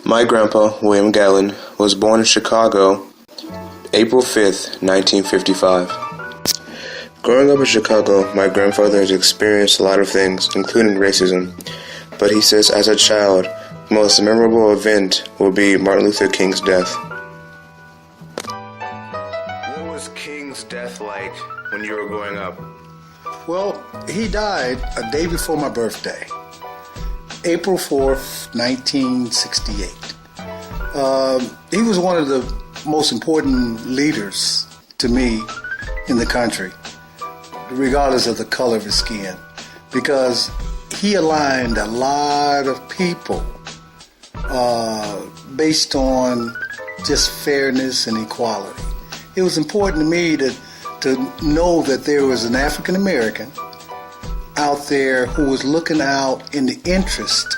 My grandpa, William Gallen, was born in Chicago, April 5th, 1955. Growing up in Chicago, my grandfather has experienced a lot of things, including racism, but he says as a child, the most memorable event will be Martin Luther King's death. What was King's death like when you were growing up? Well, he died a day before my birthday, April 4th, 1968. He was one of the most important leaders to me in the country, regardless of the color of his skin, because he aligned a lot of people based on just fairness and equality. It was important to me to know that there was an African American out there who was looking out in the interest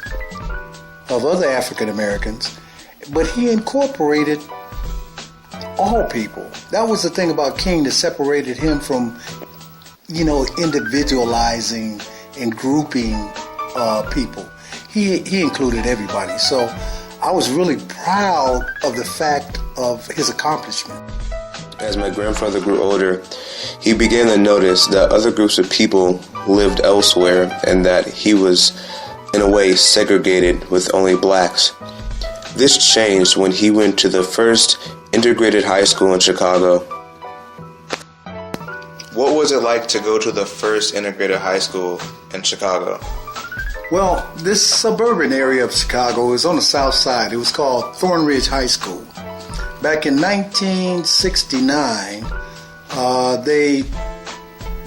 of other African Americans, but he incorporated all people. That was the thing about King that separated him from, individualizing and grouping people. He included everybody. So I was really proud of the fact of his accomplishment. As my grandfather grew older, he began to notice that other groups of people lived elsewhere and that he was, in a way, segregated with only blacks. This changed when he went to the first integrated high school in Chicago. What was it like to go to the first integrated high school in Chicago? Well, this suburban area of Chicago is on the south side. It was called Thornridge High School. Back in 1969, they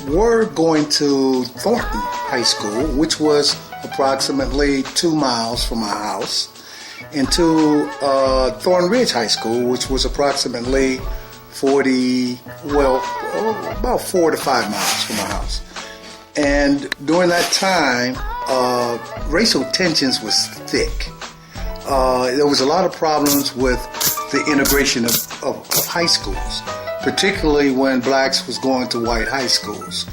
were going to Thornton High School, which was approximately 2 miles from my house, and to Thornridge High School, which was approximately about 4 to 5 miles from my house. And during that time, racial tensions was thick. There was a lot of problems with the integration of high schools, particularly when blacks was going to white high schools.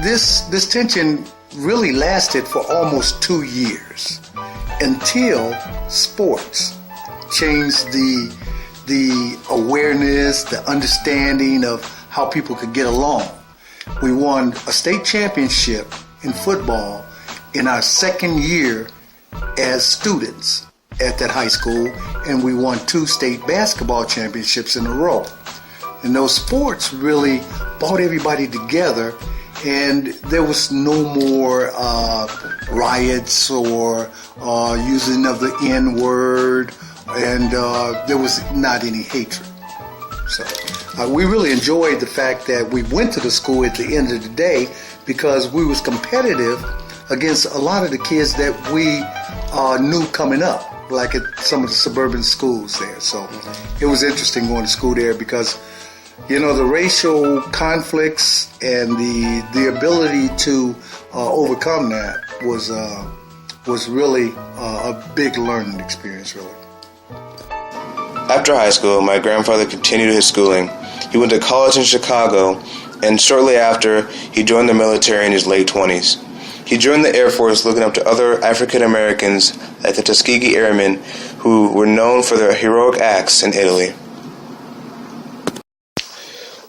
This tension really lasted for almost 2 years until sports changed the awareness, the understanding of how people could get along. We won a state championship in football in our second year as students at that high school, and we won 2 state basketball championships in a row. And those sports really brought everybody together, and there was no more riots or using of the N-word, and there was not any hatred. So we really enjoyed the fact that we went to the school at the end of the day, because we was competitive against a lot of the kids that we knew coming up, like at some of the suburban schools there. So It was interesting going to school there because, the racial conflicts and the ability to overcome that was really a big learning experience, really. After high school, my grandfather continued his schooling. He went to college in Chicago, and shortly after, he joined the military in his late 20s. He joined the Air Force looking up to other African Americans like the Tuskegee Airmen, who were known for their heroic acts in Italy.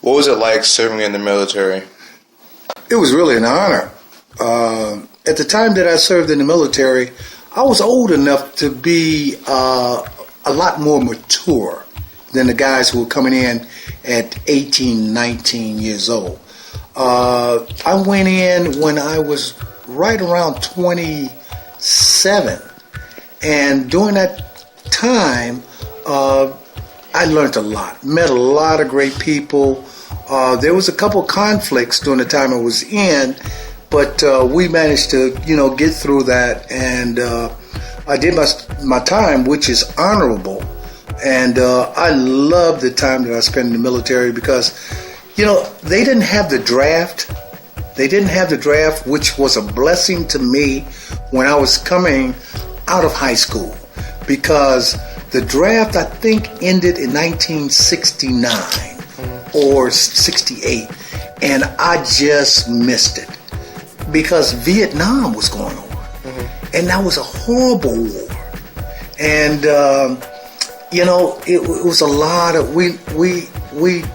What was it like serving in the military? It was really an honor. At the time that I served in the military, I was old enough to be a lot more mature than the guys who were coming in at 18, 19 years old. I went in when I was right around 27, and during that time, I learned a lot, met a lot of great people. There was a couple conflicts during the time I was in, but we managed to, get through that, and I did my time, which is honorable, and I love the time that I spent in the military because, they didn't have the draft. They didn't have the draft, which was a blessing to me when I was coming out of high school, because the draft, I think, ended in 1969 or 68, and I just missed it because Vietnam was going on, and that was a horrible war. And it was a lot of we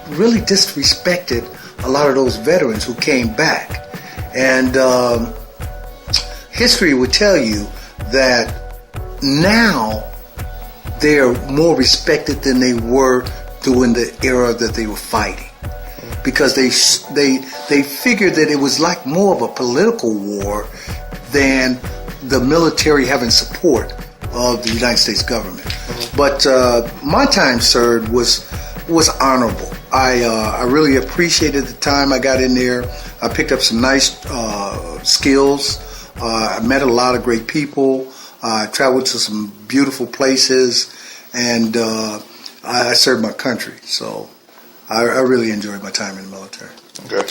really disrespected a lot of those veterans who came back, and history would tell you that now they are more respected than they were during the era that they were fighting, because they figured that it was like more of a political war than the military having support of the United States government. But my time served was honorable. I really appreciated the time I got in there. I picked up some nice skills. I met a lot of great people. I traveled to some beautiful places, and I served my country. So I really enjoyed my time in the military. Okay.